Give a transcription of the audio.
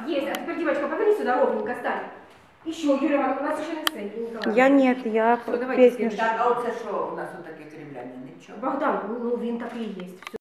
есть. А теперь, девочка, поверни сюда, ровненько, стань. Еще, Юлия Ивановна, у вас еще на сцене, Николай. Я нет, я Все, давайте песню. спеть. Так, а оце що у нас отаке кривляння? Нічого. Богдан, ну він такий є.